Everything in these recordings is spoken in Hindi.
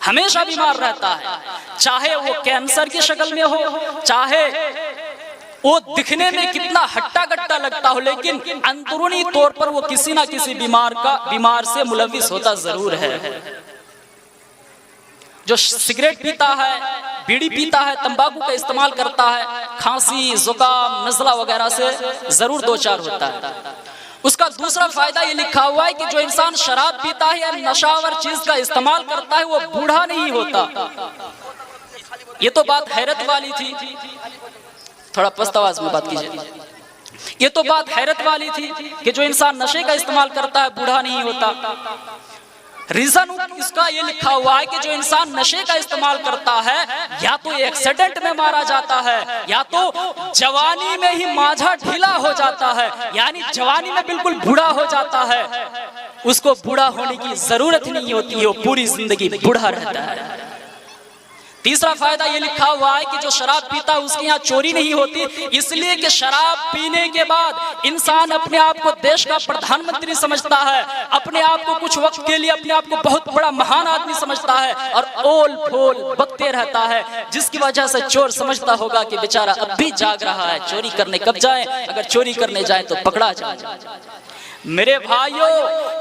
हमेशा बीमार रहता है, चाहे वो कैंसर की शक्ल में हो, चाहे वो दिखने में कितना हट्टा कट्टा लगता हो, लेकिन अंदरूनी तौर पर वो किसी ना किसी बीमार से मुलविस होता जरूर है। जो सिगरेट पीता है, बीड़ी पीता है, तंबाकू का इस्तेमाल करता है, खांसी, जुकाम, नज़ला वगैरह से जरूर दो चार होता है। उसका दूसरा फायदा ये लिखा हुआ है कि जो इंसान शराब पीता है या नशावर चीज का इस्तेमाल करता है वो बूढ़ा नहीं होता। ये तो बात हैरत वाली थी, थोड़ा पस्त आवाज में बात कीजिए। ये तो बात हैरत वाली थी कि जो इंसान नशे का इस्तेमाल करता है बूढ़ा नहीं होता। रीजन इसका ये लिखा हुआ है कि जो इंसान नशे का इस्तेमाल करता है या तो एक्सीडेंट में मारा जाता है या तो जवानी में ही माझा ढीला हो जाता है, यानी जवानी में बिल्कुल बूढ़ा हो जाता है। उसको बूढ़ा होने की जरूरत नहीं होती है, वो पूरी जिंदगी बूढ़ा रहता है। तीसरा फायदा ये लिखा हुआ है कि जो शराब पीता है उसके यहाँ चोरी नहीं होती, इसलिए कि शराब पीने के बाद इंसान अपने आप को देश का प्रधानमंत्री समझता है, अपने आप को कुछ वक्त के लिए अपने आप को बहुत बड़ा महान आदमी समझता है और ओल फोल बकते रहता है, जिसकी वजह से चोर समझता होगा कि बेचारा अब भी जाग रहा है, चोरी करने कब जाए, अगर चोरी करने जाए तो पकड़ा जाए। मेरे भाइयों,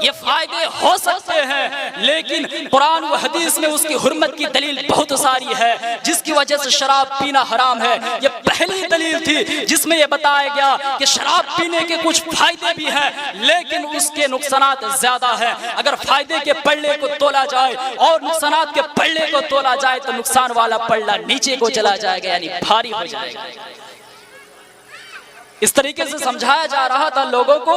ये फायदे हो सकते हैं, लेकिन कुरान व हदीस में उसकी हुर्मत की दलील बहुत सारी है, जिसकी वजह से शराब पीना हराम है। ये पहली दलील थी जिसमें ये बताया गया कि शराब पीने के कुछ फायदे भी हैं, लेकिन उसके नुकसानात ज्यादा है। अगर फायदे के पल्ले को तोला जाए और नुकसानात के पल्ले को तोला जाए तो नुकसान वाला पल्ला नीचे को चला जाएगा, यानी भारी हो जाएगा। इस तरीके से समझाया जा रहा था लोगों को,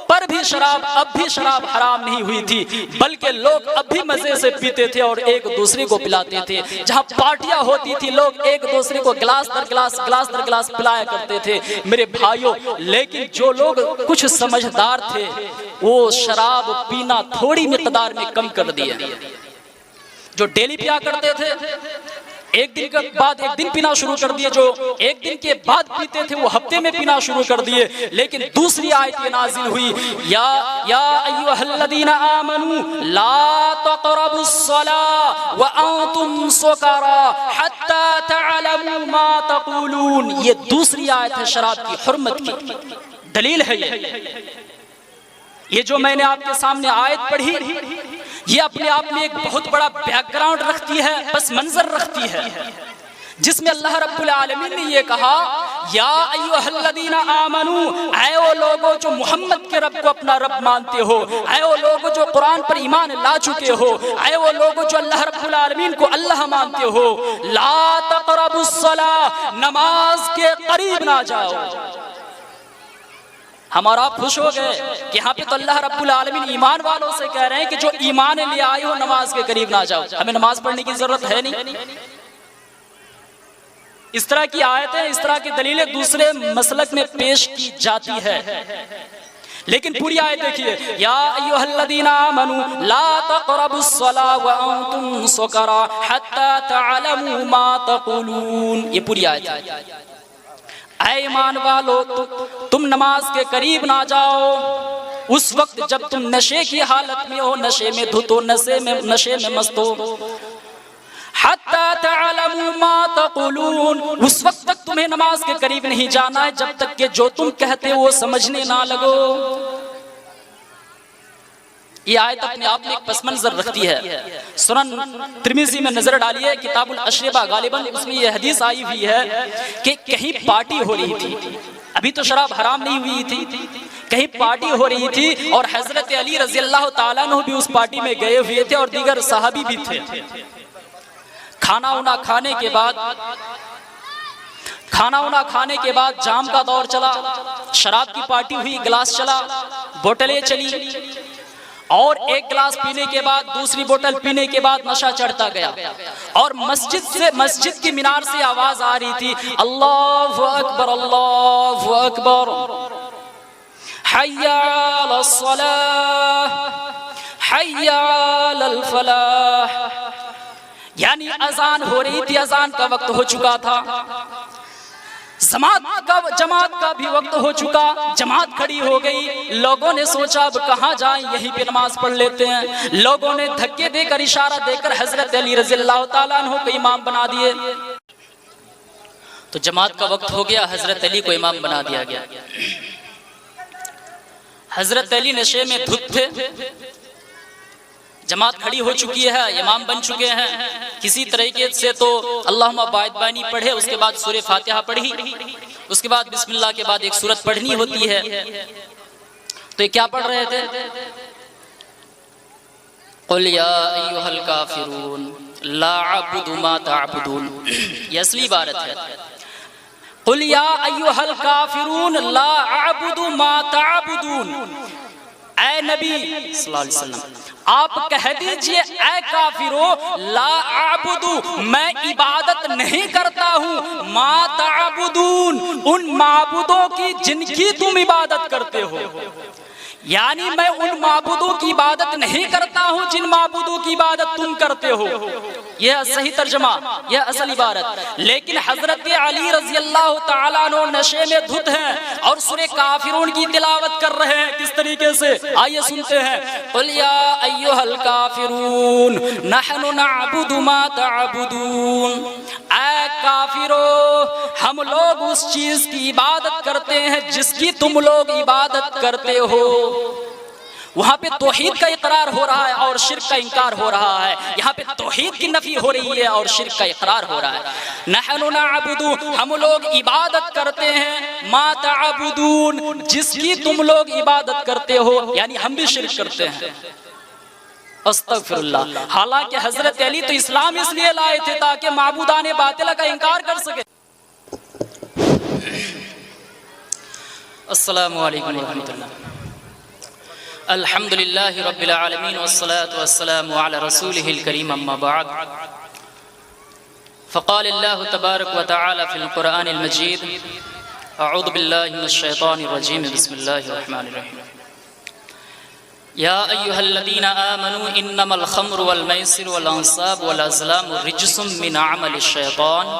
पर भी शराब अब भी शराब हराम नहीं हुई थी, बल्कि लोग अब भी मजे से पीते थे और एक दूसरे को पिलाते थे। जहां पार्टियां होती थी लोग एक दूसरे को गिलास दर गिलास पिलाया करते थे मेरे भाइयों। लेकिन जो लोग कुछ समझदार थे वो शराब पीना थोड़ी मिकदार में कम कर दिया। जो डेली पिया करते थे एक दिन के बाद एक दिन पीना शुरू कर दिए, जो एक दिन के बाद पीते थे वो हफ्ते में पीना शुरू कर दिए। लेकिन दूसरी आयत ये नाजिल हुई, या अय्युहल्लज़ीना आमनू ला तक़रबुस्सला व अंतुम सुकरा हत्ता तअलमू मा तक़ूलून। ये दूसरी आयत है शराब की हुर्मत की, दलील है ये जो मैंने आपके सामने आयत पढ़ी, ये अपने आप में एक बहुत बड़ा बैकग्राउंड रखती है, बस मंजर रखती है, जिसमें अल्लाह रब्बुल आलमीन ने ये कहा, या अय्युहल्लज़ीना आमनू, ऐ वो लोगो जो मोहम्मद के रब को अपना रब मानते हो, ऐ वो लोगो जो कुरान पर ईमान ला चुके हो, ऐ वो लोगो जो अल्लाह रब्बुल आलमीन को अल्लाह मानते हो, ला तक़रबुस्सला, नमाज के करीब ना जाओ। हमारा आप खुश हो गए कि यहाँ पे तो अल्लाह रब्बुल आलमीन ईमान वालों से कह रहे हैं कि जो ईमान ले आए हो नमाज के करीब ना जाओ, हमें नमाज पढ़ने की जरूरत है नहीं। इस तरह की आयतें, इस तरह की दलीलें दूसरे मसलक में पेश की जाती है, लेकिन पूरी आयत देखिए, या अय्युहल्लज़ीना आमनू ला तक़रबुस्सला व अंतुम सुकरा हत्ता तअलमू मा तक़ूलून। ये पूरी आयत है। ऐ ईमान वालो, तुम नमाज के करीब ना जाओ उस वक्त जब तुम नशे की हालत में हो, नशे में धुत हो, नशे में मस्त हो। हत्ता तअलमू मा तक़ूलून, उस वक्त तक तुम्हें नमाज के करीब नहीं जाना है जब तक कि जो तुम कहते हो वो समझने ना लगो। ये आयत अपने आप में एक पस मंजर रखती है। सुनन तिर्मिज़ी में नजर डालिए, किताबुल अशरिबा गालिबन उसमें ये हदीस आई हुई है कि कहीं पार्टी हो रही थी, अभी तो शराब हराम नहीं हुई थी, कहीं पार्टी हो रही थी और हजरत अली रज़ी अल्लाह ताला अन्हु भी उस पार्टी में गए हुए थे और दीगर सहाबी भी थे। खाना उना खाने के बाद जाम का दौर चला, शराब की पार्टी हुई, गिलास चला, बोतलें चली, और एक गिलास पीने के बाद दूसरी बोतल पीने के बाद नशा चढ़ता गया और मस्जिद की मीनार से आवाज आ रही थी, अल्लाहु अकबर अल्लाहु अकबर, हय्या अलस सलाह हय्या अलल फलाह। यानी अजान हो रही थी, अजान का वक्त हो चुका था। जमात का भी वक्त हो चुका, जमात खड़ी हो गई। लोगों ने सोचा अब कहाँ जाएं, यहीं पे नमाज पढ़ लेते हैं। लोगों ने धक्के देकर, इशारा देकर हजरत अली रज़ी अल्लाह ताला अन्हु को इमाम बना दिए। तो जमात का वक्त हो गया, हजरत अली को इमाम बना दिया गया। हजरत अली नशे में धुत थे, जमात खड़ी हो चुकी है, इमाम बन चुके हैं। किसी तरीके से तो अल्लाहुम्मा बाइद बानी पढ़े, उसके बाद सूरह फातिहा पढ़ी, उसके बाद बिस्मिल्लाह के बाद एक सूरत पढ़नी होती है। तो ये क्या पढ़ रहे थे? कुल या अय्युहल काफिरून ला अअबुदु मा तअबुदून, ये असली इबारत है। कुल या अय्युहल काफिरून ला अअबुदु मा तअबुदून, ऐ नबी सल्लल्लाहु अलैहि वसल्लम आप कह दीजिए, ऐ काफिरो ला आबुदू, मैं इबादत नहीं करता हूँ, मा ताबुदून, उन माबूदों की जिनकी तुम इबादत करते हो। यानी मैं उन माबूदों की इबादत नहीं करता हूँ जिन माबूदों की इबादत तुम करते हो। यह सही तर्जमा, यह असल इबारत। लेकिन हजरत अली रज़ी अल्लाह ताला अन्हु नशे में धुत हैं और सूरह काफिरून की तिलावत कर रहे हैं। किस तरीके से, आइए सुनते हैं। कुल या अय्युहल काफिरून नहनु नअबुदु मा तअबुदून, ऐ काफिरो हम लोग उस चीज की इबादत करते हैं जिसकी तुम लोग इबादत करते हो। वहां पे तौहीद का इकरार हो रहा है और शिर्क का इनकार हो रहा है। यहाँ पे तौहीद की नफी हो रही है और शिर्क का इकरार हो रहा है। नहनु नअबुदु, हम लोग इबादत करते हैं, मा तअबुदून, जिसकी तुम लोग इबादत करते हो, यानी हम भी शिर्क करते हैं। अस्तगफिरुल्लाह। हालांकि हजरत अली तो इस्लाम इसलिए लाए थे ताकि माबूदाने बातिल का इनकार कर सके। अस्सलामु अलैकुम व रहमतुल्लाह। अल्हम्दुलिल्लाहि रब्बिल आलमीन वस्सलातु वस्सलामु अला रसूलिहिल करीम, अम्मा बाद। फ़क़ालल्लाहु तबारक व तआला फ़िल क़ुरआनिल मजीद, अऊज़ु बिल्लाहि मिनश शैतानिर रजीम, बिस्मिल्लाहिर रहमानिर रहीम। या अय्युहल्लज़ीना आमनू इन्नमल ख़म्रु वल मैसिरु वल अंसाबु वल अज़लामु रिज्सुम मिन अमलिश शैतान